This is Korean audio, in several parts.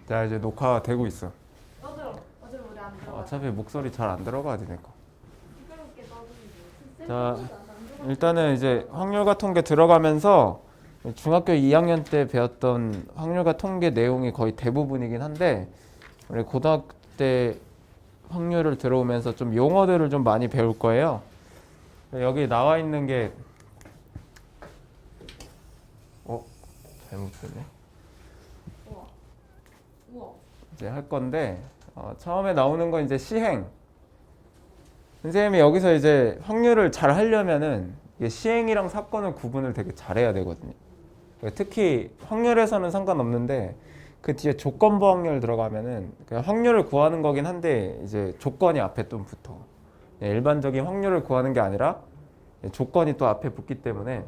자, 이제 녹화가 되고 있어. 어제 우리 안 들어. 어차피 목소리 잘 안 들어가, 니네 거. 시끄럽게 떠들고. 자, 일단은 이제 확률과 통계 들어가면서 중학교 2학년 때 배웠던 확률과 통계 내용이 거의 대부분이긴 한데, 우리 고등학교 때 확률을 들어오면서 좀 용어들을 좀 많이 배울 거예요. 여기 나와 있는 게 잘못 됐네. 우와. 이제 할 건데 처음에 나오는 건 이제 시행. 선생님이 여기서 이제 확률을 잘 하려면은 이게 시행이랑 사건을 구분을 되게 잘해야 되거든요. 특히 확률에서는 상관없는데 그 뒤에 조건부 확률 들어가면은 그냥 확률을 구하는 거긴 한데 이제 조건이 앞에 좀 붙어. 일반적인 확률을 구하는 게 아니라 조건이 또 앞에 붙기 때문에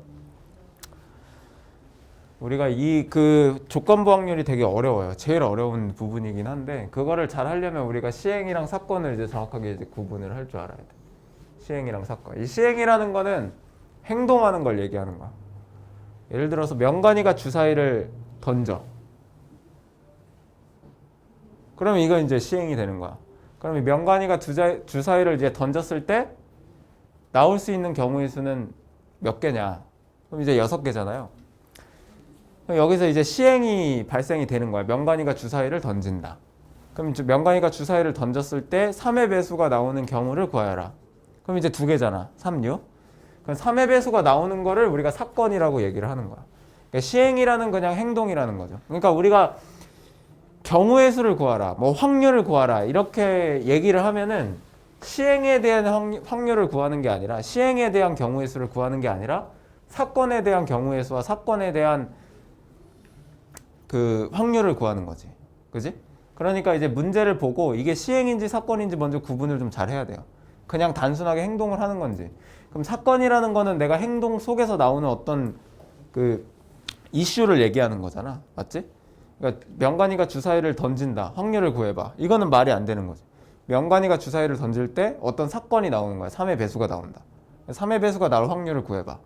우리가 이 그 조건부 확률이 되게 어려워요. 제일 어려운 부분이긴 한데 그거를 잘 하려면 우리가 시행이랑 사건을 이제 정확하게 이제 구분을 할 줄 알아야 돼. 시행이랑 사건. 이 시행이라는 거는 행동하는 걸 얘기하는 거야. 예를 들어서 명관이가 주사위를 던져. 그러면 이건 이제 시행이 되는 거야. 그러면 명관이가 주사위를 이제 던졌을 때 나올 수 있는 경우의 수는 몇 개냐? 그럼 이제 6개잖아요. 여기서 이제 시행이 발생이 되는 거야. 명관이가 주사위를 던진다. 그럼 명관이가 주사위를 던졌을 때 3의 배수가 나오는 경우를 구하여라. 그럼 이제 2개잖아. 3, 6. 그럼 3의 배수가 나오는 거를 우리가 사건이라고 얘기를 하는 거야. 그러니까 시행이라는 그냥 행동이라는 거죠. 그러니까 우리가 경우의 수를 구하라, 뭐 확률을 구하라 이렇게 얘기를 하면은 시행에 대한 확률을 구하는 게 아니라 시행에 대한 경우의 수를 구하는 게 아니라 사건에 대한 경우의 수와 사건에 대한 그 확률을 구하는 거지. 그지? 그러니까 이제 문제를 보고 이게 시행인지 사건인지 먼저 구분을 좀 잘 해야 돼요. 그냥 단순하게 행동을 하는 건지. 그럼 사건이라는 거는 내가 행동 속에서 나오는 어떤 그 이슈를 얘기하는 거잖아. 맞지? 그러니까 명관이가 주사위를 던진다. 확률을 구해봐. 이거는 말이 안 되는 거지. 명관이가 주사위를 던질 때 어떤 사건이 나오는 거야. 3의 배수가 나온다. 3의 배수가 나올 확률을 구해봐.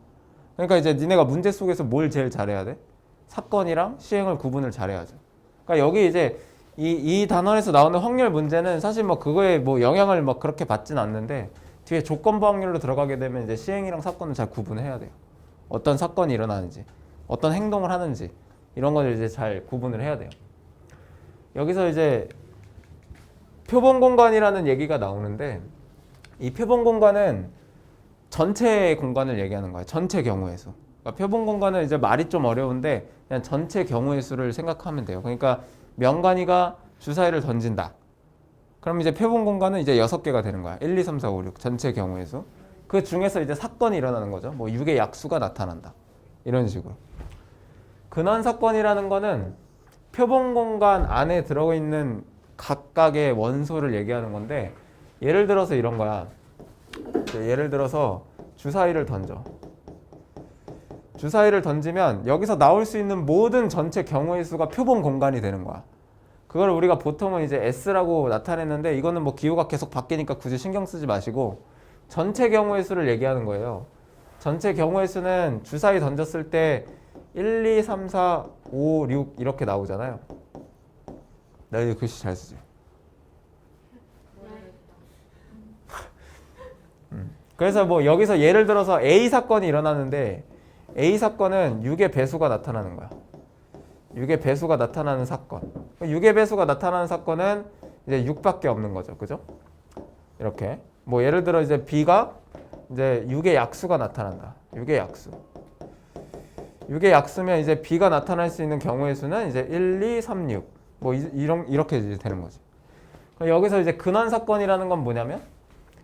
그러니까 이제 니네가 문제 속에서 뭘 제일 잘해야 돼? 사건이랑 시행을 구분을 잘해야죠. 그러니까 여기 이제 이 단원에서 나오는 확률 문제는 사실 뭐 그거에 뭐 영향을 뭐 그렇게 받진 않는데 뒤에 조건부 확률로 들어가게 되면 이제 시행이랑 사건을 잘 구분해야 돼요. 어떤 사건이 일어나는지, 어떤 행동을 하는지 이런 걸 이제 잘 구분을 해야 돼요. 여기서 이제 표본 공간이라는 얘기가 나오는데 이 표본 공간은 전체 공간을 얘기하는 거예요. 전체 경우의 수. 그러니까 표본 공간은 이제 말이 좀 어려운데 그냥 전체 경우의 수를 생각하면 돼요. 그러니까 명관이가 주사위를 던진다. 그럼 이제 표본 공간은 이제 6개가 되는 거야. 1, 2, 3, 4, 5, 6 전체 경우의 수. 그 중에서 이제 사건이 일어나는 거죠. 뭐 6의 약수가 나타난다. 이런 식으로. 근원 사건이라는 거는 표본 공간 안에 들어있는 각각의 원소를 얘기하는 건데 예를 들어서 이런 거야. 예를 들어서 주사위를 던져. 주사위를 던지면 여기서 나올 수 있는 모든 전체 경우의 수가 표본 공간이 되는 거야. 그걸 우리가 보통은 이제 S라고 나타냈는데 이거는 뭐 기호가 계속 바뀌니까 굳이 신경 쓰지 마시고 전체 경우의 수를 얘기하는 거예요. 전체 경우의 수는 주사위 던졌을 때 1, 2, 3, 4, 5, 6 이렇게 나오잖아요. 나 이제 글씨 잘 쓰지? 그래서 뭐 여기서 예를 들어서 A 사건이 일어나는데 A 사건은 6의 배수가 나타나는 거야. 6의 배수가 나타나는 사건. 6의 배수가 나타나는 사건은 이제 6밖에 없는 거죠. 그죠? 이렇게. 뭐 예를 들어 이제 B가 이제 6의 약수가 나타난다. 6의 약수. 6의 약수면 이제 B가 나타날 수 있는 경우의 수는 이제 1, 2, 3, 6. 뭐 이렇게 이제 되는 거지. 여기서 이제 근원 사건이라는 건 뭐냐면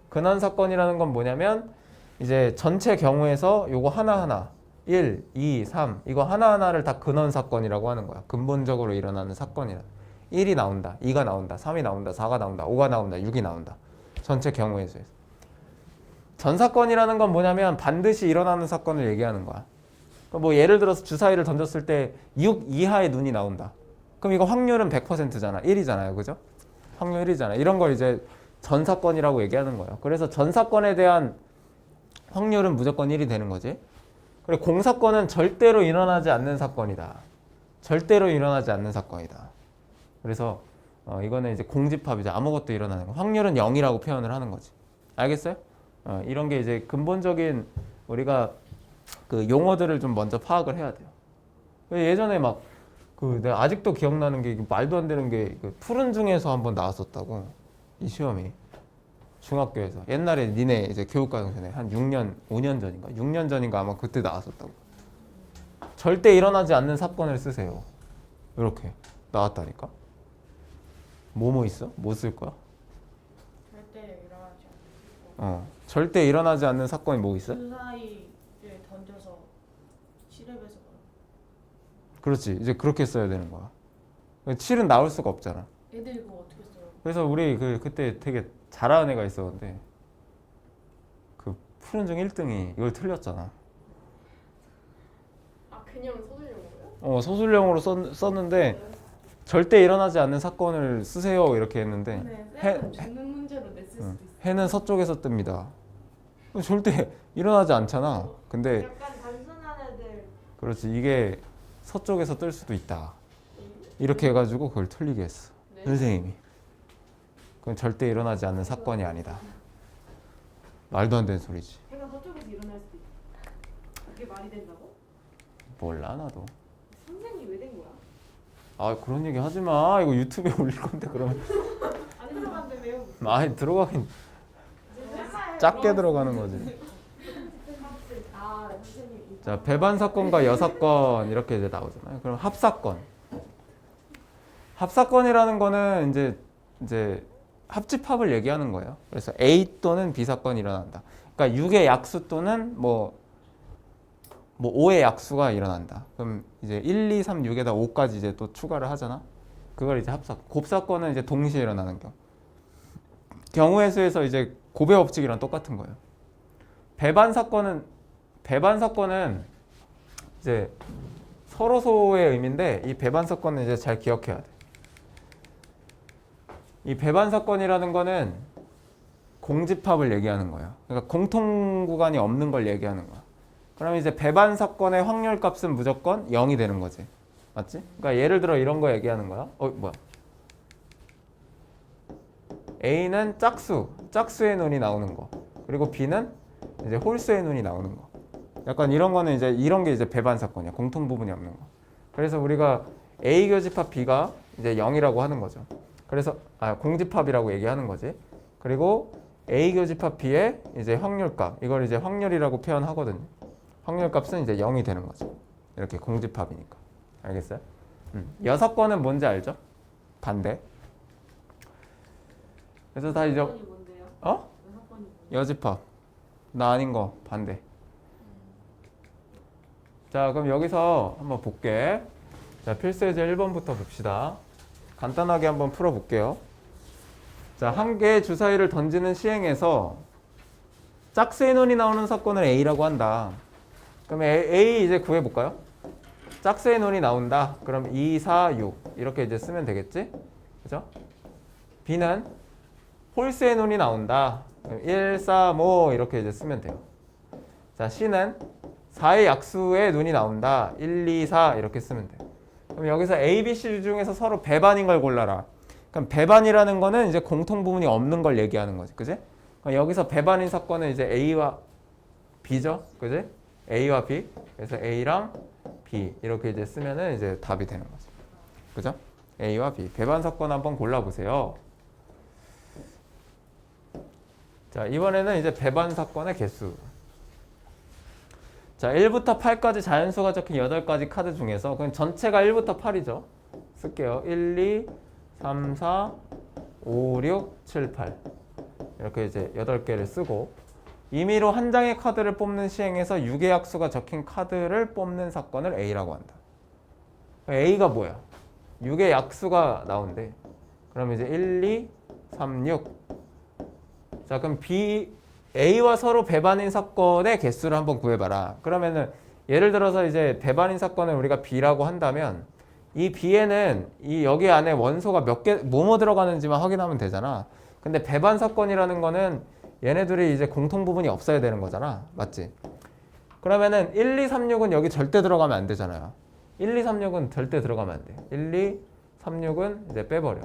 근원 사건이라는 건 뭐냐면 이제 전체 경우에서 요거 하나하나 1, 2, 3 이거 하나하나를 다 근원 사건이라고 하는 거야. 근본적으로 일어나는 사건이라. 1이 나온다, 2가 나온다, 3이 나온다, 4가 나온다, 5가 나온다, 6이 나온다. 전체 경우의 수에서. 전 사건이라는 건 뭐냐면 반드시 일어나는 사건을 얘기하는 거야. 뭐 예를 들어서 주사위를 던졌을 때 6 이하의 눈이 나온다. 그럼 이거 확률은 100%잖아. 1이잖아요. 그죠? 확률 1이잖아. 이런 걸 이제 전 사건이라고 얘기하는 거예요. 그래서 전 사건에 대한 확률은 무조건 1이 되는 거지. 그리고 공사건은 절대로 일어나지 않는 사건이다. 절대로 일어나지 않는 사건이다. 그래서 이거는 이제 공집합이죠. 아무것도 일어나는 거. 확률은 0이라고 표현을 하는 거지. 알겠어요? 이런 게 이제 근본적인 우리가 그 용어들을 좀 먼저 파악을 해야 돼요. 예전에 막 내가 아직도 기억나는 게 말도 안 되는 게 푸른 중에서 한번 나왔었다고. 이 시험이 중학교에서 옛날에 니네 이제 교육과정 전에 한 6년, 5년 전인가? 6년 전인가 아마 그때 나왔었다고. 절대 일어나지 않는 사건을 쓰세요. 이렇게 나왔다니까. 뭐뭐 있어? 뭐 쓸 거야? 절대 일어나지 않는 절대 일어나지 않는 사건이 뭐 있어? 주사위를 던져서 7렙에서 그렇지. 이제 그렇게 써야 되는 거야. 7은 나올 수가 없잖아. 애들 이거 어떻게 써요? 그래서 우리 그때 되게 잘하는 애가 있었는데 그 푸른 중 1등이 이걸 틀렸잖아. 아 그냥 소설용어요? 소술형으로 썼는데 절대 일어나지 않는 사건을 쓰세요 이렇게 했는데 쌤은 죽는 문제로 냈을 수도 있어요. 해는 서쪽에서 뜹니다. 절대 일어나지 않잖아. 근데 약간 단순한 애들 그렇지. 이게 서쪽에서 뜰 수도 있다. 이렇게 해가지고 그걸 틀리게 했어. 네. 선생님이. 그건 절대 일어나지 않는 사건이 아니다. 말도 안 되는 소리지. 해가 서쪽에서 일어날 수도 있다. 그게 말이 된다고? 몰라 나도. 선생님 왜 된 거야? 아 그런 얘기 하지 마. 이거 유튜브에 올릴 건데 그러면. 안 들어간대 매우. 아니 들어가긴 작게 들어가는 거지. 아 선생님. 자 배반 사건과 여사건 이렇게 이제 나오잖아요. 그럼 합사건. 합사건이라는 거는 이제 합집합을 얘기하는 거예요. 그래서 A 또는 B 사건이 일어난다. 그러니까 6의 약수 또는 뭐 5의 약수가 일어난다. 그럼 이제 1, 2, 3, 6에다 5까지 이제 또 추가를 하잖아. 그걸 이제 합사건. 곱사건은 이제 동시에 일어나는 경우의 수에서 이제 고배 법칙이랑 똑같은 거예요. 배반 사건은 이제 서로소의 의미인데 이 배반 사건은 이제 잘 기억해야 돼. 이 배반 사건이라는 거는 공집합을 얘기하는 거예요. 그러니까 공통 구간이 없는 걸 얘기하는 거야. 그러면 이제 배반 사건의 확률 값은 무조건 0이 되는 거지. 맞지? 그러니까 예를 들어 이런 거 얘기하는 거야. 뭐야? A는 짝수의 눈이 나오는 거. 그리고 B는 이제 홀수의 눈이 나오는 거. 약간 이런 거는 이런 게 이제 배반 사건이야. 공통 부분이 없는 거. 그래서 우리가 A 교집합 B가 이제 0이라고 하는 거죠. 그래서 공집합이라고 얘기하는 거지. 그리고 A 교집합 B의 이제 확률값. 이걸 이제 확률이라고 표현하거든요. 확률값은 이제 0이 되는 거죠. 이렇게 공집합이니까. 알겠어요? 여사건은 뭔지 알죠? 반대. 그래서 다 이제 사건이 뭔데요? 사건이 여집합. 나 아닌 거 반대. 자, 그럼 여기서 한번 볼게. 자, 필수예제 1번부터 봅시다. 간단하게 한번 풀어볼게요. 자, 한 개의 주사위를 던지는 시행에서 짝수의 눈이 나오는 사건을 A라고 한다. 그럼 A 이제 구해볼까요? 짝수의 눈이 나온다. 그럼 2, 4, 6 이렇게 이제 쓰면 되겠지? 그죠? B는 홀수의 눈이 나온다. 그럼 1, 4, 5 이렇게 이제 쓰면 돼요. 자, C는 4의 약수의 눈이 나온다. 1, 2, 4 이렇게 쓰면 돼요. 그럼 여기서 A, B, C 중에서 서로 배반인 걸 골라라. 그럼 배반이라는 거는 이제 공통 부분이 없는 걸 얘기하는 거지. 그지? 그럼 여기서 배반인 사건은 이제 A와 B죠. 그지? A와 B. 그래서 A랑 B 이렇게 이제 쓰면은 이제 답이 되는 거죠. 그죠? A와 B. 배반 사건 한번 골라보세요. 자, 이번에는 이제 배반 사건의 개수. 자, 1부터 8까지 자연수가 적힌 8가지 카드 중에서 그냥 전체가 1부터 8이죠. 쓸게요. 1, 2, 3, 4, 5, 6, 7, 8 이렇게 이제 8개를 쓰고 임의로 한 장의 카드를 뽑는 시행에서 6의 약수가 적힌 카드를 뽑는 사건을 A라고 한다. A가 뭐야? 6의 약수가 나온대. 그럼 이제 1, 2, 3, 6 자, 그럼 A와 서로 배반인 사건의 개수를 한번 구해봐라. 그러면은 예를 들어서 이제 배반인 사건을 우리가 B라고 한다면 이 B에는 이 여기 안에 원소가 몇 개, 뭐뭐 들어가는지만 확인하면 되잖아. 근데 배반 사건이라는 거는 얘네들이 이제 공통 부분이 없어야 되는 거잖아. 맞지? 그러면은 1, 2, 3, 6은 여기 절대 들어가면 안 되잖아요. 1, 2, 3, 6은 절대 들어가면 안 돼. 1, 2, 36은 이제 빼버려.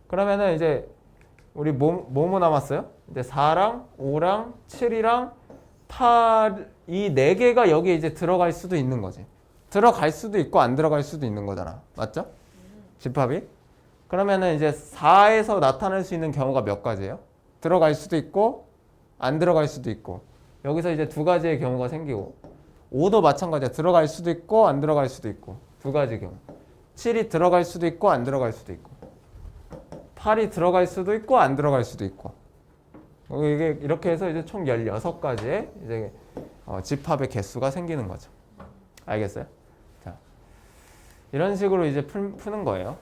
그러면은 이제 우리 뭐뭐 남았어요? 이제 4랑 5랑 7이랑 8, 이 4개가 여기에 이제 들어갈 수도 있는 거지. 들어갈 수도 있고 안 들어갈 수도 있는 거잖아. 맞죠? 집합이. 그러면은 이제 4에서 나타낼 수 있는 경우가 몇 가지예요? 들어갈 수도 있고 안 들어갈 수도 있고. 여기서 이제 두 가지의 경우가 생기고 5도 마찬가지야. 들어갈 수도 있고 안 들어갈 수도 있고. 두 가지 경우. 7이 들어갈 수도 있고 안 들어갈 수도 있고. 8이 들어갈 수도 있고 안 들어갈 수도 있고. 이게 이렇게 해서 이제 총 16가지의 이제 집합의 개수가 생기는 거죠. 알겠어요? 자, 이런 식으로 이제 푸는 거예요.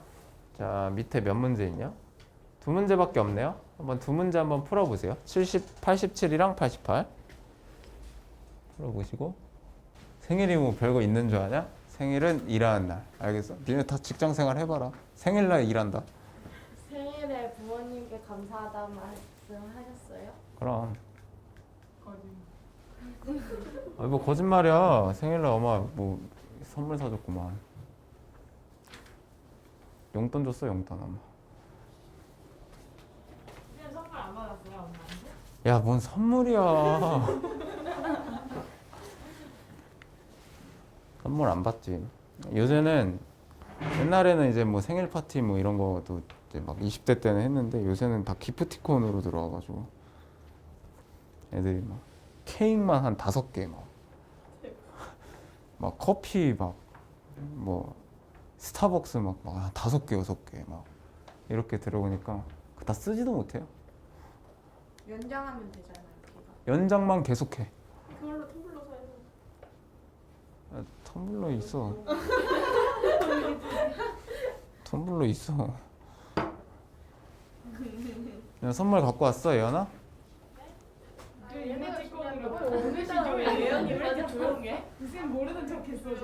자, 밑에 몇 문제 있냐? 두 문제밖에 없네요. 한번 두 문제 한번 풀어보세요. 87이랑 88 풀어보시고. 생일이 뭐 별거 있는 줄 아냐? 생일은 일하는 날. 알겠어? 니네 다 직장생활 해봐라. 생일날 일한다. 생일에 부모님께 감사하다는 말씀 하셨어요? 그럼. 거짓말. 아니 뭐 거짓말이야. 생일날 엄마 뭐 선물 사줬구만. 용돈 줬어 용돈 엄마. 그냥 선물 안 받았어요 엄마한테? 야 뭔 선물이야. 선물 안 받지. 요새는 옛날에는 이제 뭐 생일 파티 뭐 이런 것도 이제 막 20대 때는 했는데 요새는 다 기프티콘으로 들어와가지고 애들이 막 케이크만 한 5개 막 커피 막 뭐 스타벅스 막 한 5개 6개 막 이렇게 들어오니까 다 쓰지도 못해요. 연장하면 되잖아요. 걔가. 연장만 계속해. 그걸로 텀블러 사요. 아, 텀블러 있어. 텀블러 있어. 야, 선물 갖고 왔어 예언아? 이모티콘으로 오늘시죠 예언이 왜 이렇게 조용해? 쌤 모르는 척했어 쟤.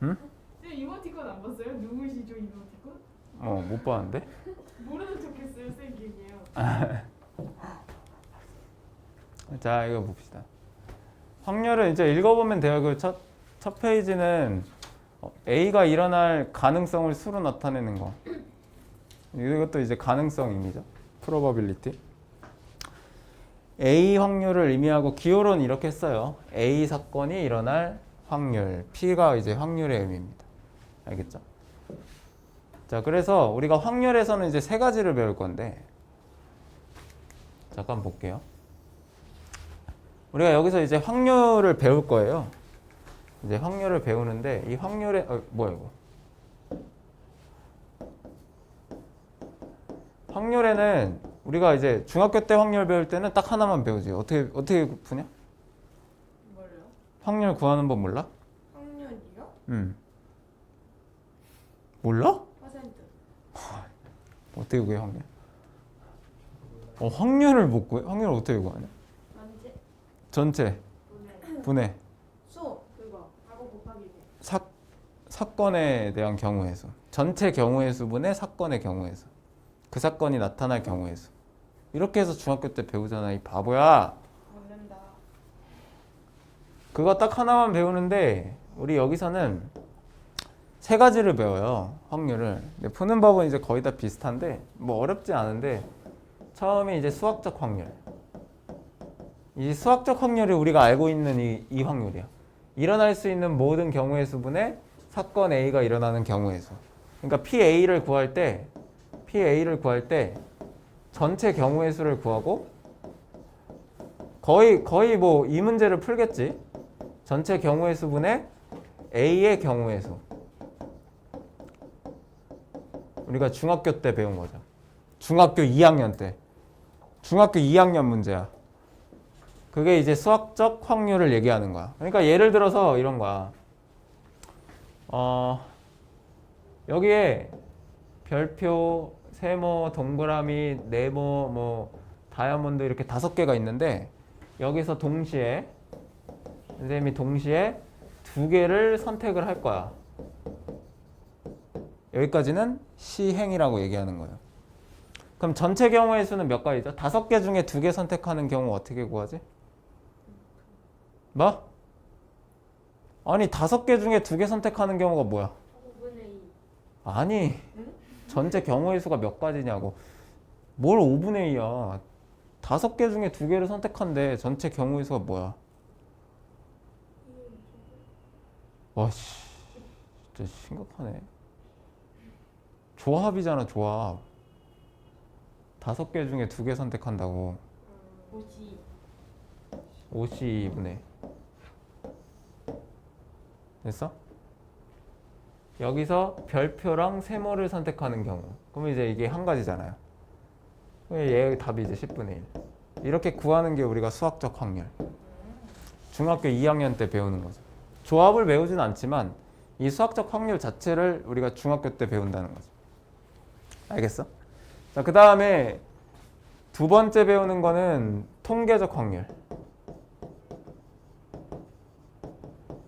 응? 쌤 이모티콘 안 봤어요? 누구시죠 이모티콘? 못 봤는데. 모르는 척했어요 쌤 기억이에요. 자 이거 봅시다. 확률을 이제 읽어보면 돼요. 그 첫 페이지는 A가 일어날 가능성을 수로 나타내는 거. 이것도 이제 가능성입니다. probability. A 확률을 의미하고 기호로는 이렇게 했어요. A 사건이 일어날 확률. P가 이제 확률의 의미입니다. 알겠죠? 자, 그래서 우리가 확률에서는 이제 3가지를 배울 건데 잠깐 볼게요. 우리가 여기서 이제 확률을 배울 거예요. 이제 확률을 배우는데 이 확률의 뭐야 이거? 확률에는 우리가 이제 중학교 때 확률 배울 때는 딱 하나만 배우지. 어떻게 푸냐? 뭘요? 확률 구하는 법 몰라? 확률이요? 몰라? 퍼센트. 어떻게 구해 확률? 확률을 못 구해? 확률을 어떻게 구하냐? 언제? 전체 분해 수. 그거 하고 곱하기 돼. 사건에 대한 경우의 수. 전체 경우의 수분의 사건의 경우의 수. 그 사건이 나타날 경우의 수. 이렇게 해서 중학교 때 배우잖아 이 바보야. 모른다. 그거 딱 하나만 배우는데 우리 여기서는 3가지를 배워요. 확률을. 근데 푸는 법은 이제 거의 다 비슷한데 뭐 어렵지 않은데 처음에 이제 수학적 확률. 이 수학적 확률이 우리가 알고 있는 이 확률이야. 일어날 수 있는 모든 경우의 수분의 사건 A가 일어나는 경우의 수. 그러니까 PA를 구할 때 전체 경우의 수를 구하고 거의 뭐 이 문제를 풀겠지. 전체 경우의 수분의 A의 경우의 수. 우리가 중학교 때 배운 거죠. 중학교 2학년 때. 중학교 2학년 문제야. 그게 이제 수학적 확률을 얘기하는 거야. 그러니까 예를 들어서 이런 거야. 여기에 별표, 세모, 동그라미, 네모, 뭐 다이아몬드 이렇게 5개가 있는데 여기서 동시에 선생님이 동시에 2개를 선택을 할 거야. 여기까지는 시행이라고 얘기하는 거예요. 그럼 전체 경우의 수는 몇 가지죠? 5개 중에 2개 선택하는 경우 어떻게 구하지? 뭐? 아니 5개 중에 2개 선택하는 경우가 뭐야? 5분의 2. 아니 전체 경우의 수가 몇 가지냐고. 뭘 5분의 2야. 5개 중에 2개를 선택한데 전체 경우의 수가 뭐야? 와씨 진짜 심각하네. 조합이잖아 조합. 5개 중에 2개 선택한다고. 52분의 됐어? 여기서 별표랑 세모를 선택하는 경우 그러면 이제 이게 한 가지잖아요. 그럼 얘 답이 이제 10분의 1 이렇게 구하는 게 우리가 수학적 확률 중학교 2학년 때 배우는 거죠. 조합을 외우진 않지만 이 수학적 확률 자체를 우리가 중학교 때 배운다는 거죠. 알겠어? 자, 그 다음에 두 번째 배우는 거는 통계적 확률.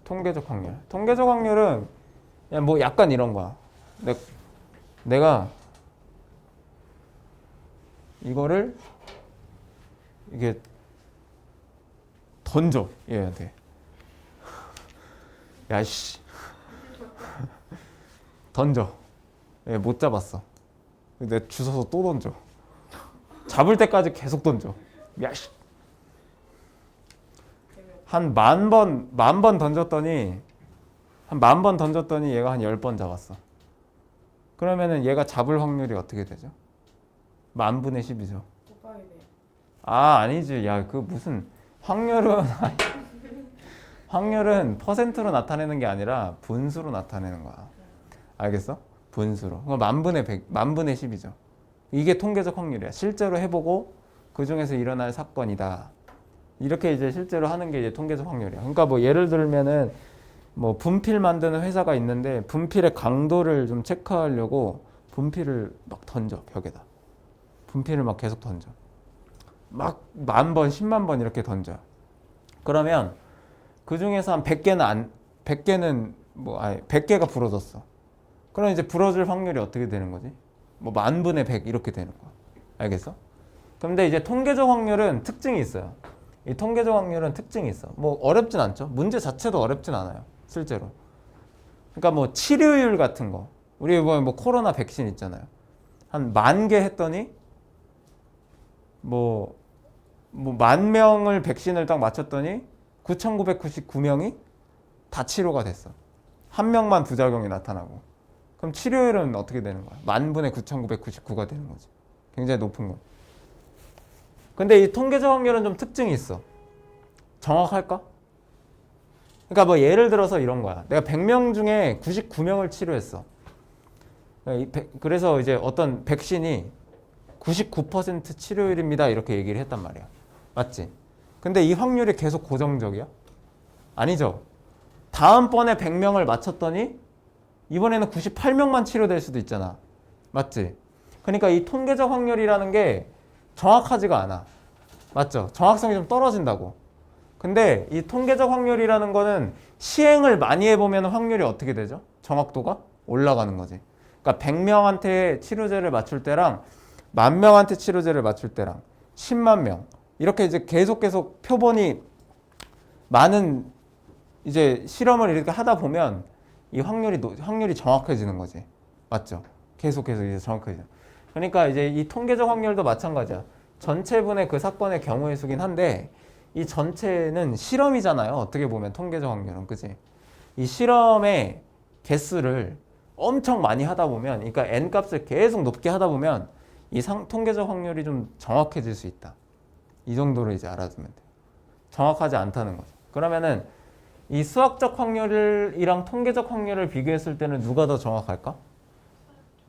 통계적 확률. 통계적 확률은 그냥 뭐 약간 이런 거야. 내가 이거를 이게 던져 얘한테. 야씨. 던져. 얘 못 잡았어. 내 주워서 또 던져. 잡을 때까지 계속 던져. 야씨. 한 10,000번 던졌더니 한 10,000번 던졌더니 얘가 한 10번 잡았어. 그러면은 얘가 잡을 확률이 어떻게 되죠? 10,000분의 10이죠. 아 아니지. 야 그 무슨 확률은 퍼센트로 나타내는 게 아니라 분수로 나타내는 거야. 알겠어? 분수로. 그럼 10,000분의 100, 10,000분의 10이죠. 이게 통계적 확률이야. 실제로 해보고 그 중에서 일어날 사건이다. 이렇게 이제 실제로 하는 게 이제 통계적 확률이야. 그러니까 뭐 예를 들면은 뭐 분필 만드는 회사가 있는데 분필의 강도를 좀 체크하려고 분필을 막 던져 벽에다. 분필을 막 계속 던져. 막 10,000번, 100,000번 이렇게 던져. 그러면 그 중에서 한 100개는 뭐 100개가 부러졌어. 그럼 이제 부러질 확률이 어떻게 되는 거지? 뭐 10,000분의 100 이렇게 되는 거야. 알겠어? 근데 이제 통계적 확률은 특징이 있어요. 이 통계적 확률은 특징이 있어. 뭐 어렵진 않죠. 문제 자체도 어렵진 않아요. 실제로. 그러니까 뭐 치료율 같은 거. 우리 뭐 코로나 백신 있잖아요. 한 10,000개 했더니 뭐 10,000명을 백신을 딱 맞췄더니 9,999명이 다 치료가 됐어. 한 명만 부작용이 나타나고. 그럼 치료율은 어떻게 되는 거야? 10,000분의 9,999가 되는 거지. 굉장히 높은 거. 근데 이 통계적 확률은 좀 특징이 있어. 정확할까? 그러니까 뭐 예를 들어서 이런 거야. 내가 100명 중에 99명을 치료했어. 그래서 이제 어떤 백신이 99% 치료율입니다. 이렇게 얘기를 했단 말이야. 맞지? 근데 이 확률이 계속 고정적이야? 아니죠. 다음번에 100명을 맞췄더니 이번에는 98명만 치료될 수도 있잖아. 맞지? 그러니까 이 통계적 확률이라는 게 정확하지가 않아. 맞죠? 정확성이 좀 떨어진다고. 근데 이 통계적 확률이라는 거는 시행을 많이 해보면 확률이 어떻게 되죠? 정확도가 올라가는 거지. 그러니까 100명한테 치료제를 맞출 때랑 10,000명한테 치료제를 맞출 때랑 10만 명 이렇게 이제 계속 표본이 많은 이제 실험을 이렇게 하다 보면 이 확률이 정확해지는 거지. 맞죠? 계속 이제 정확해져. 그러니까 이제 이 통계적 확률도 마찬가지야. 전체분의 그 사건의 경우의 수긴 한데 이 전체는 실험이잖아요. 어떻게 보면 통계적 확률은. 그치? 이 실험의 개수를 엄청 많이 하다 보면 그러니까 n값을 계속 높게 하다 보면 이 통계적 확률이 좀 정확해질 수 있다. 이 정도로 이제 알아두면 돼요. 정확하지 않다는 거죠. 그러면은 이 수학적 확률이랑 통계적 확률을 비교했을 때는 누가 더 정확할까?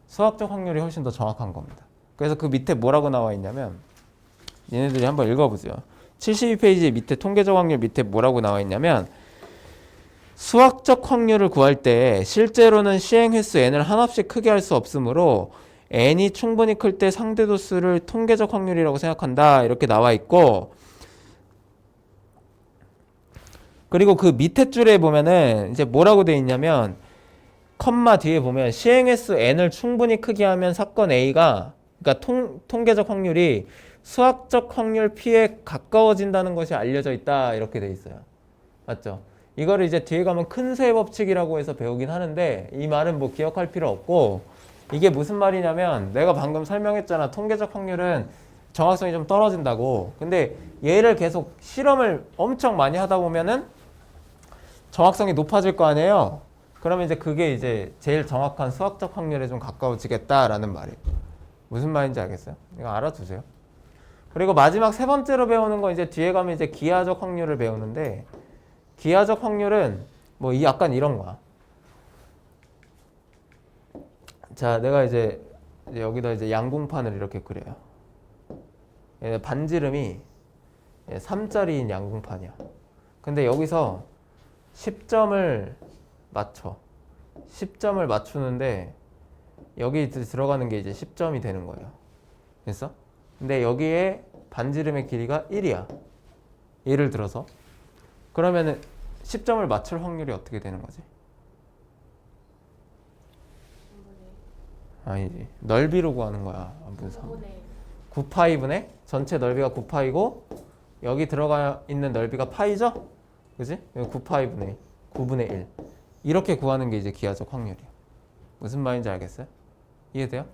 수학적 확률이 훨씬 더 정확한 겁니다. 그래서 그 밑에 뭐라고 나와 있냐면 얘네들이 한번 읽어보세요. 72페이지 밑에 통계적 확률 밑에 뭐라고 나와 있냐면 수학적 확률을 구할 때 실제로는 시행 횟수 n을 한없이 크게 할 수 없으므로 n이 충분히 클 때 상대도수를 통계적 확률이라고 생각한다. 이렇게 나와 있고 그리고 그 밑에 줄에 보면은 이제 뭐라고 돼 있냐면 컴마 뒤에 보면 시행 횟수 n을 충분히 크게 하면 사건 A가 그러니까 통계적 확률이 수학적 확률 P에 가까워진다는 것이 알려져 있다. 이렇게 돼 있어요. 맞죠? 이거를 이제 뒤에 가면 큰 수의 법칙이라고 해서 배우긴 하는데 이 말은 뭐 기억할 필요 없고 이게 무슨 말이냐면 내가 방금 설명했잖아. 통계적 확률은 정확성이 좀 떨어진다고. 근데 얘를 계속 실험을 엄청 많이 하다 보면은 정확성이 높아질 거 아니에요. 그러면 이제 그게 이제 제일 정확한 수학적 확률에 좀 가까워지겠다라는 말이에요. 무슨 말인지 알겠어요? 이거 알아두세요. 그리고 마지막 세 번째로 배우는 건 이제 뒤에 가면 이제 기하적 확률을 배우는데 기하적 확률은 뭐 약간 이런 거야. 자, 내가 이제 여기다 이제 양궁판을 이렇게 그려요. 반지름이 3짜리인 양궁판이야. 근데 여기서 10점을 맞춰. 10점을 맞추는데 여기 들어가는 게 이제 10점이 되는 거예요. 됐어? 근데 여기에 반지름의 길이가 1이야. 예를 들어서. 그러면은 10점을 맞출 확률이 어떻게 되는 거지? 아니지. 넓이로 구하는 거야. 9파이분의 전체 넓이가 9파이고 여기 들어가 있는 넓이가 파이죠? 그지? 9파이분의 9분의 1 이렇게 구하는 게 이제 기하적 확률이야. 무슨 말인지 알겠어요? 이해돼요?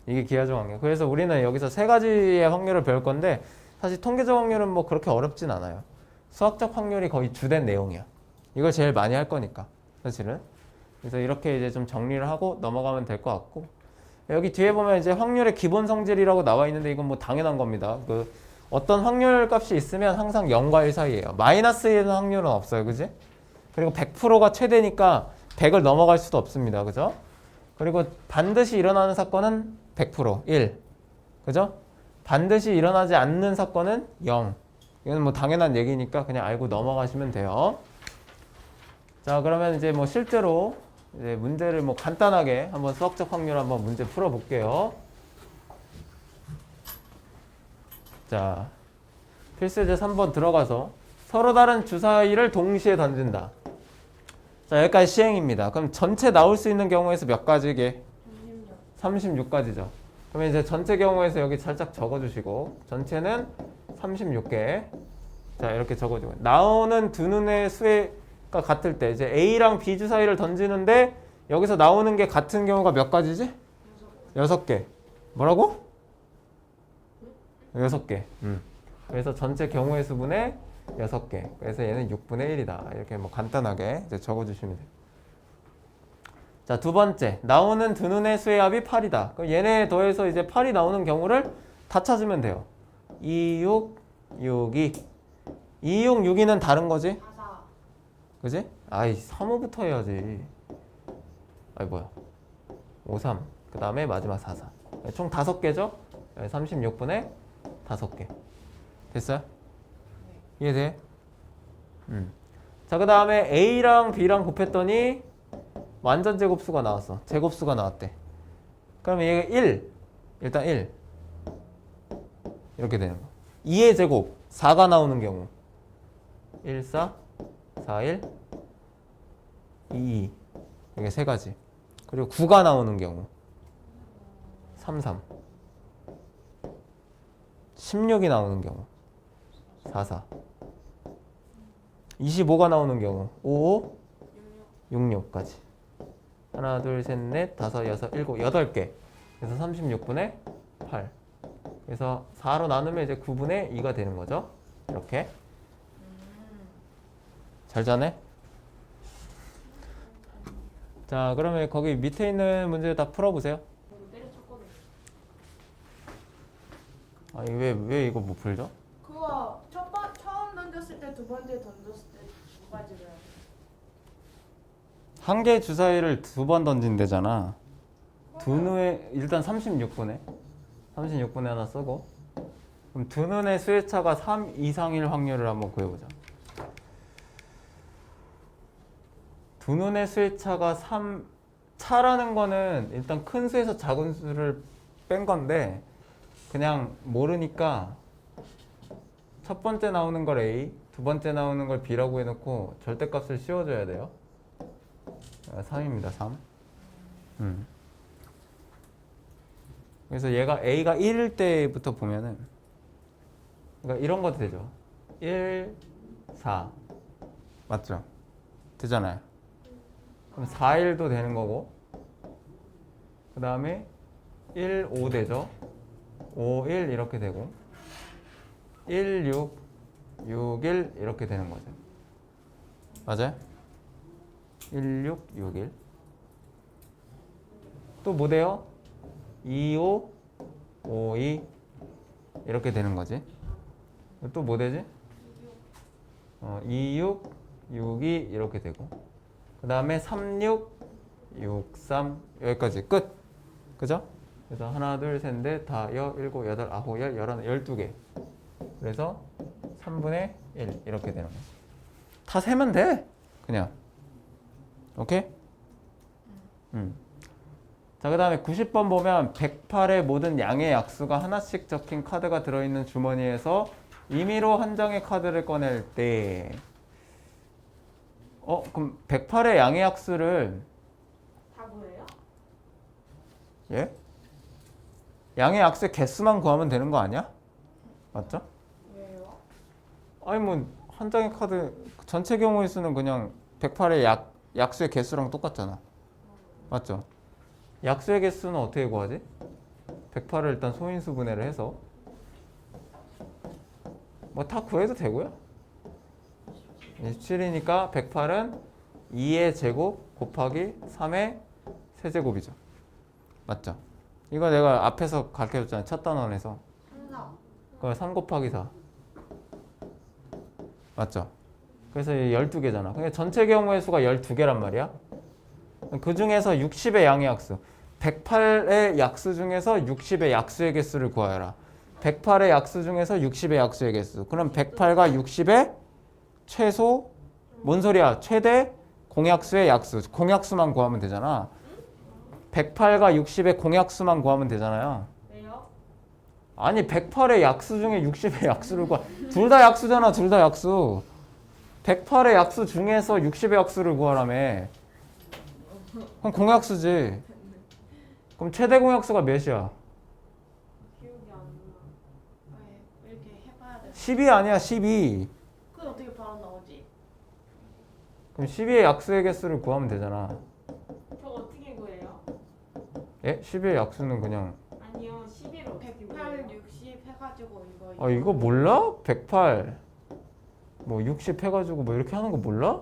이게 기하적 확률. 그래서 우리는 여기서 세 가지의 확률을 배울 건데 사실 통계적 확률은 뭐 그렇게 어렵진 않아요. 수학적 확률이 거의 주된 내용이야. 이걸 제일 많이 할 거니까 사실은. 그래서 이렇게 이제 좀 정리를 하고 넘어가면 될 것 같고 여기 뒤에 보면 이제 확률의 기본 성질이라고 나와 있는데 이건 뭐 당연한 겁니다. 그 어떤 확률 값이 있으면 항상 0과 1 사이예요. 마이너스 1은 확률은 없어요. 그지? 그리고 100%가 최대니까 100을 넘어갈 수도 없습니다. 그죠? 그리고 반드시 일어나는 사건은 100%, 1. 그죠? 반드시 일어나지 않는 사건은 0. 이건 뭐 당연한 얘기니까 그냥 알고 넘어가시면 돼요. 자, 그러면 이제 뭐 실제로 이제 문제를 뭐 간단하게 한번 수학적 확률 한번 문제 풀어 볼게요. 자, 필수제 3번 들어가서 서로 다른 주사위를 동시에 던진다. 자, 여기까지 시행입니다. 그럼 전체 나올 수 있는 경우에서 몇 가지게? 36가지죠. 그러면 이제 전체 경우에서 여기 살짝 적어주시고 전체는 36개. 자, 이렇게 적어주고 나오는 두 눈의 수가 같을 때 이제 A랑 B 주사위를 던지는데 여기서 나오는 게 같은 경우가 몇 가지지? 6개. 뭐라고? 6개. 그래서 전체 경우의 수분의 6개. 그래서 얘는 6분의 1이다. 이렇게 뭐 간단하게 이제 적어주시면 돼요. 자, 두 번째. 나오는 두 눈의 수의 합이 8이다. 그럼 얘네 더해서 이제 8이 나오는 경우를 다 찾으면 돼요. 2, 6, 6, 2. 2, 6, 6, 2는 다른 거지? 그지? 아이, 3호부터 해야지. 아이, 뭐야. 5, 3. 그 다음에 마지막 4, 4. 총 5개죠? 36분의 5개. 됐어요? 이해돼? 자, 그 다음에 A랑 B랑 곱했더니 완전 제곱수가 나왔어. 제곱수가 나왔대. 그러면 얘가 1. 일단 1. 이렇게 되는 거. 2의 제곱. 4가 나오는 경우. 1, 4, 4, 1, 2, 2. 이게 세 가지. 그리고 9가 나오는 경우. 3, 3. 16이 나오는 경우. 4, 4. 25가 나오는 경우 5, 6, 6까지. 하나, 둘, 셋, 넷, 다섯, 여섯, 일곱, 8개. 그래서 36분의 8. 그래서 4로 나누면 이제 9분의 2가 되는 거죠. 이렇게. 잘 자네? 자, 그러면 거기 밑에 있는 문제 다 풀어보세요. 아니, 왜 이거 못 풀죠? 그거 처음 던졌을 때 두 번째 던졌을 때 두 가지로 해야 돼. 한 개 주사위를 두 번 던진대잖아. 두 눈에 일단 36분에 36분에 하나 쓰고 그럼 두 눈의 수의 차가 3 이상일 확률을 한번 구해보자. 두 눈의 수의 차가 3 차라는 거는 일단 큰 수에서 작은 수를 뺀 건데 그냥 모르니까 첫 번째 나오는 걸 A, 두 번째 나오는 걸 B라고 해놓고 절대값을 씌워줘야 돼요. 3입니다. 3. 그래서 얘가 A가 1일 때부터 보면은 그러니까 이런 것도 되죠. 1, 4. 맞죠? 되잖아요. 그럼 4일도 되는 거고 그 다음에 1, 5 되죠. 5, 1 이렇게 되고 1, 6, 6, 1 이렇게 되는 거죠. 맞아요? 1, 6, 6, 1 또 뭐 돼요? 2, 5, 5, 2 이렇게 되는 거지. 또 뭐 되지? 2, 6, 6, 2 이렇게 되고 그 다음에 3, 6, 6, 3 여기까지 끝. 그죠? 그래서 하나, 둘, 셋, 넷, 다, 일곱, 여덟, 아홉, 열, 열하나, 12개. 그래서 3분의 1 이렇게 되는 거지. 다 세면 돼. 그냥. 오케이? 자, 그 다음에 90번 보면 108의 모든 양의 약수가 하나씩 적힌 카드가 들어있는 주머니에서 임의로 한 장의 카드를 꺼낼 때 그럼 108의 양의 약수를 다 뭐예요? 예? 양의 약수의 개수만 구하면 되는 거 아니야? 맞죠? 왜요? 아니 뭐 한 장의 카드 전체 경우의 수는 그냥 108의 약수의 개수랑 똑같잖아. 맞죠? 약수의 개수는 어떻게 구하지? 108을 일단 소인수 분해를 해서 뭐 다 구해도 되고요. 27이니까 108은 2의 제곱 곱하기 3의 세제곱이죠. 맞죠? 이거 내가 앞에서 가르쳐줬잖아요. 첫 단원에서. 3, 3 곱하기 4. 맞죠? 그래서 12개잖아. 근데 전체 경우의 수가 12개란 말이야. 그 중에서 60의 양의 약수. 108의 약수 중에서 60의 약수의 개수를 구하여라. 108의 약수 중에서 60의 약수의 개수. 그럼 108과 60의 최소 뭔 소리야? 최대 공약수의 약수. 공약수만 구하면 되잖아. 108과 60의 공약수만 구하면 되잖아요. 왜요? 아니 108의 약수 중에 60의 약수를 구하. 둘 다 약수잖아. 둘 다 약수. 108의 약수 중에서 60의 약수를 구하라며. 그럼 공약수지. 그럼 최대 공약수가 몇이야? 기억이 안 나. 왜 이렇게 해봐야 돼? 12 아니야. 12. 그게 어떻게 바로 나오지? 그럼 12의 약수의 개수를 구하면 되잖아. 저 어떻게 구해요? 예? 12의 약수는 그냥 아니요, 11을 어떻게 108, 구해요? 60 해가지고 이거 이거 몰라? 108 뭐 60 해가지고 뭐 이렇게 하는 거 몰라?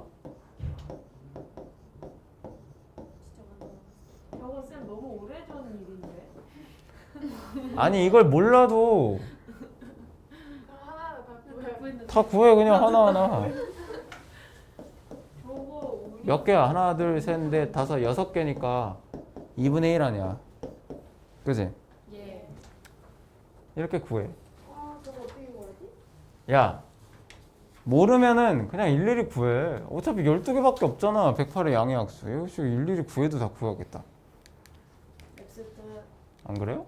저거 쌤 너무 오래전 일인데. 아니 이걸 몰라도 하나를 다 구해. 다 구해 그냥 하나하나. 저거 우리 몇 개야? 하나 둘셋넷 다섯 6개니까 2분의 1 아니야. 그지? 예. 이렇게 구해. 저거 어떻게 구하지? 야 모르면은 그냥 일일이 구해. 어차피 12개밖에 없잖아. 108의 양의 약수. 이거 일일이 구해도 다 구하겠다. 엑스트 안 그래요?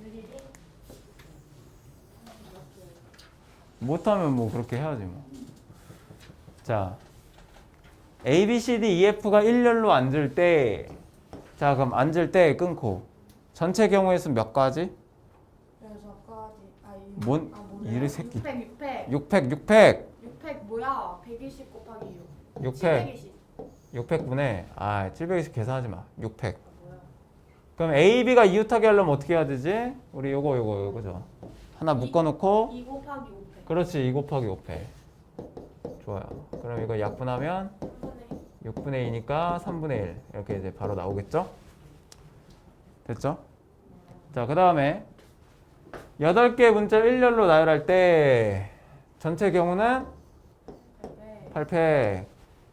일일이? 못하면 뭐 그렇게 해야지 뭐. 자, A, B, C, D, E, F가 일렬로 앉을 때, 자 그럼 앉을 때 끊고 전체 경우의 수 몇 가지? 6가지. 뭔 뭐야? 이리 새끼. 600. 600 600 뭐야? 120 곱하기 6. 600 600분의 720 계산하지 마. 600. 뭐야? 그럼 A, B가 이웃하게 하려면 어떻게 해야 되지? 우리 요거죠. 하나 묶어놓고 2 곱하기 500. 그렇지 2 곱하기 500. 좋아요. 그럼 이거 약분하면 6분의 2니까 3분의 1 이렇게 이제 바로 나오겠죠? 됐죠? 자, 그 다음에 8개의 문자를 일렬로 나열할 때 전체 경우는 8팩.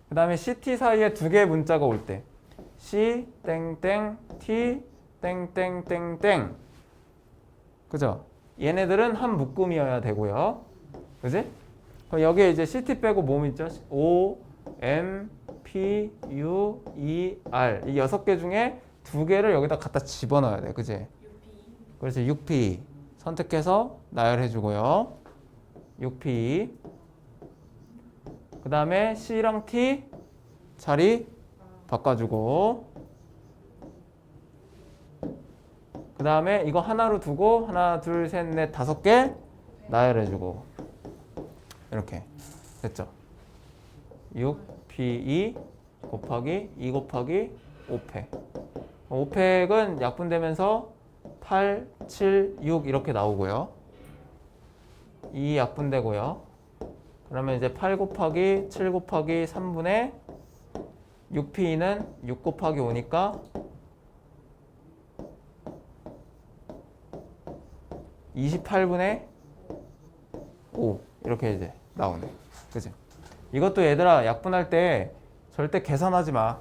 그 다음에 CT 사이에 2개의 문자가 올 때 C 땡땡 T 땡땡땡땡. 그죠? 얘네들은 한 묶음이어야 되고요. 그지? 그럼 여기에 이제 CT 빼고 뭐 있죠? O, M, P, U, E, R 이 6개 중에 2개를 여기다 갖다 집어넣어야 돼. 그지? 그래서 6P 선택해서 나열해주고요. 6P 그 다음에 C랑 T 자리 바꿔주고 그 다음에 이거 하나로 두고 하나 둘 셋 넷 5개 나열해주고 이렇게 됐죠? 6P2 곱하기 2 곱하기 5팩. 5팩은 약분되면서 8, 7, 6 이렇게 나오고요. 2 약분되고요. 그러면 이제 8 곱하기 7 곱하기 3분의 6P2는 6 곱하기 5니까 28분의 5 이렇게 이제 나오네. 그치? 이것도 얘들아 약분할 때 절대 계산하지 마.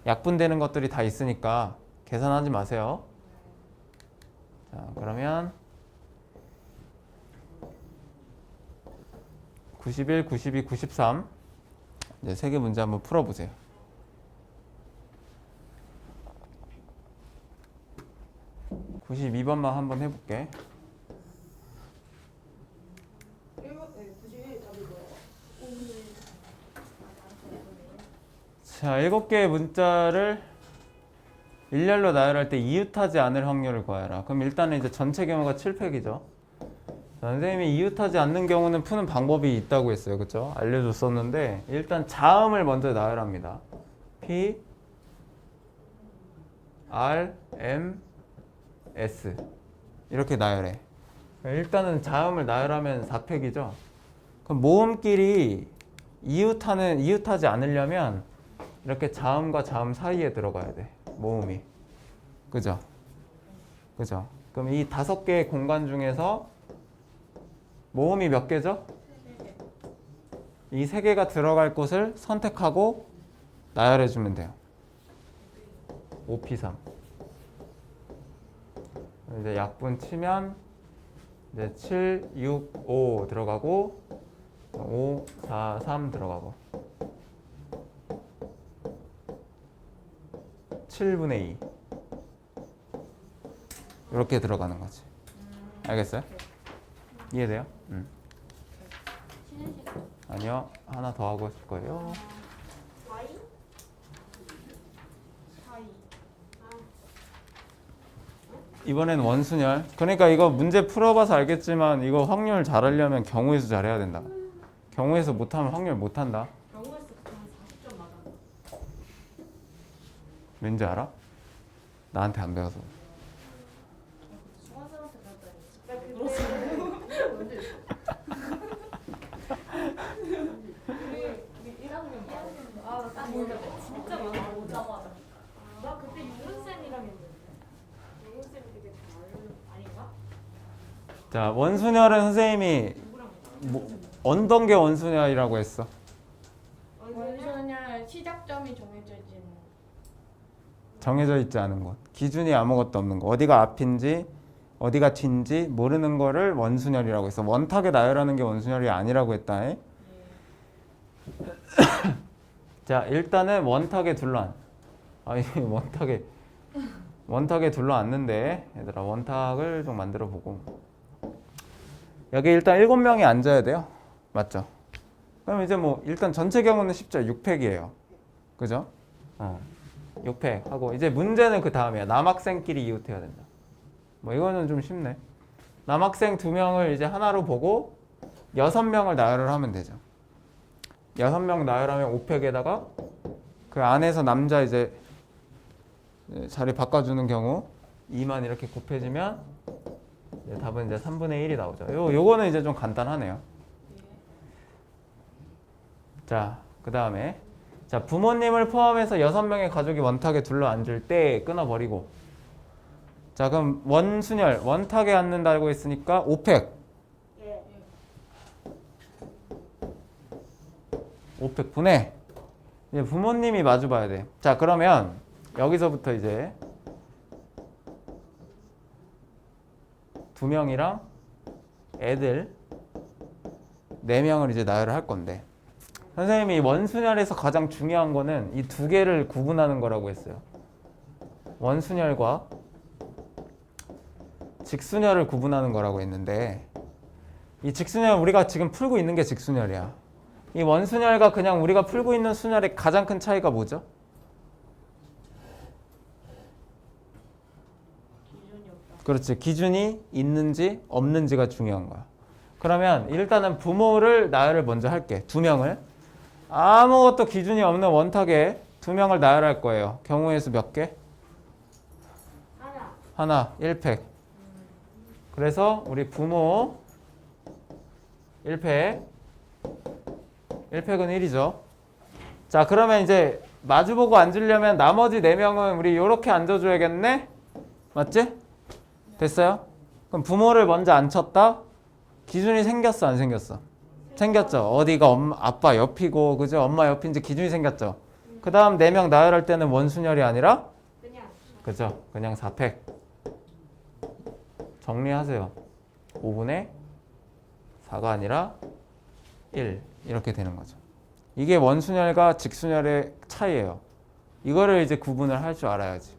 약분되는 것들이 다 있으니까 계산하지 마세요. 자, 그러면 91, 92, 93 이제 세 개 문제 한번 풀어보세요. 네, 92번만 한번 해볼게. 91 답이 뭐예요? 자, 7개의 문자를 일렬로 나열할 때 이웃하지 않을 확률을 구하라. 그럼 일단은 이제 전체 경우가 7팩이죠. 선생님이 이웃하지 않는 경우는 푸는 방법이 있다고 했어요. 그쵸? 알려줬었는데 일단 자음을 먼저 나열합니다. P, R, M, S 이렇게 나열해. 일단은 자음을 나열하면 4팩이죠. 그럼 모음끼리 이웃하지 않으려면 이렇게 자음과 자음 사이에 들어가야 돼. 모음이. 그죠? 그죠? 그럼 이 5개의 공간 중에서 모음이 몇 개죠? 이 3개가 들어갈 곳을 선택하고 나열해 주면 돼요. 5P3. 이제 약분 치면 이제 7, 6, 5 들어가고 5, 4, 3 들어가고 7분의 2 이렇게 들어가는 거지. 알겠어요? 이해돼요? 아니요. 하나 더 하고 있을 거예요. 4이? 4이. 이번엔 원순열. 그러니까 이거 문제 풀어봐서 알겠지만 이거 확률 잘하려면 경우의 수 잘해야 된다. 경우의 수 못하면 확률 못한다. 경우의 수 그냥 40점 맞아. 왠지 알아? 나한테 안 배워서. 중학생한테 배웠다니. 나 그때 언제 있어? 우리 1학년 아, 나 진짜 진짜 많아. 오자마자. 나 그때 유은쌤이랑 했는데. 유은쌤 되게 잘 아닌가? 자, 원순열은 선생님이 누구랑 어떤 게 원순열이라고 했어? 원순열 시작점이 정해져 있는 정해져 있지 않은 곳. 기준이 아무것도 없는 거. 어디가 앞인지 어디가 뒤인지 모르는 거를 원순열이라고 했어. 원탁에 나열하는 게 원순열이 아니라고 했다. 자, 일단은 원탁에 둘러앉. 아니, 원탁에 둘러앉는데 얘들아 원탁을 좀 만들어 보고 여기 일단 7명이 앉아야 돼요. 맞죠? 그럼 이제 뭐 일단 전체 경우는 쉽죠. 6팩이에요. 그죠? 6팩 하고 이제 문제는 그 다음이야. 남학생끼리 이웃해야 된다. 뭐 이거는 좀 쉽네. 남학생 2명을 이제 하나로 보고 6명을 나열을 하면 되죠. 6명 나열하면 5팩에다가 그 안에서 남자 이제 자리 바꿔주는 경우 2만 이렇게 곱해지면 이제 답은 이제 3분의 1이 나오죠. 요거는 이제 좀 간단하네요. 자, 그 다음에 자, 부모님을 포함해서 6명의 가족이 원탁에 둘러앉을 때 끊어버리고 자, 그럼 원순열, 원탁에 앉는다고 했으니까 5팩. 예. 5팩 분해. 이제 부모님이 마주 봐야 돼. 자, 그러면 여기서부터 이제 2명이랑 애들 4명을 이제 나열을 할 건데 선생님이 원순열에서 가장 중요한 거는 이 2개를 구분하는 거라고 했어요. 원순열과 직순열을 구분하는 거라고 했는데 이 직순열 우리가 지금 풀고 있는 게 직순열이야. 이 원순열과 그냥 우리가 풀고 있는 순열의 가장 큰 차이가 뭐죠? 기준이 없다. 그렇지. 기준이 있는지 없는지가 중요한 거야. 그러면 일단은 부모를 나열을 먼저 할게. 2명을. 아무것도 기준이 없는 원탁에 두 명을 나열할 거예요. 경우의 수 몇 개? 하나, 1팩. 그래서 우리 부모 1팩. 1팩은 1이죠. 자, 그러면 이제 마주보고 앉으려면 나머지 4명은 우리 이렇게 앉아줘야겠네? 맞지? 됐어요? 그럼 부모를 먼저 앉혔다? 기준이 생겼어, 안 생겼어? 생겼죠. 어디가 아빠 옆이고, 그죠? 엄마 옆인지 기준이 생겼죠. 그 다음 4명 나열할 때는 원순열이 아니라, 그냥 그죠? 그냥 4팩. 정리하세요. 5분의 4가 아니라 1. 이렇게 되는 거죠. 이게 원순열과 직순열의 차이예요. 이거를 이제 구분을 할 줄 알아야지.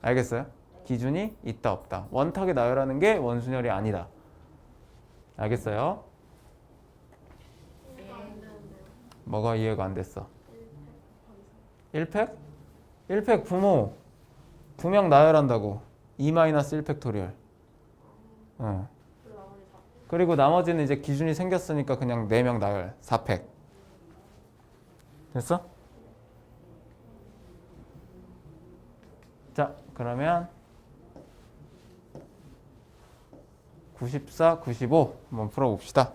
알겠어요? 기준이 있다 없다. 원탁에 나열하는 게 원순열이 아니다. 알겠어요? 뭐가 이해가 안 됐어? 1팩? 1팩 부모 2명 나열한다고. 2-1팩토리얼. 그리고 나머지는 이제 기준이 생겼으니까 그냥 4명 나열. 4팩. 됐어? 자, 그러면 94, 95 한번 풀어봅시다.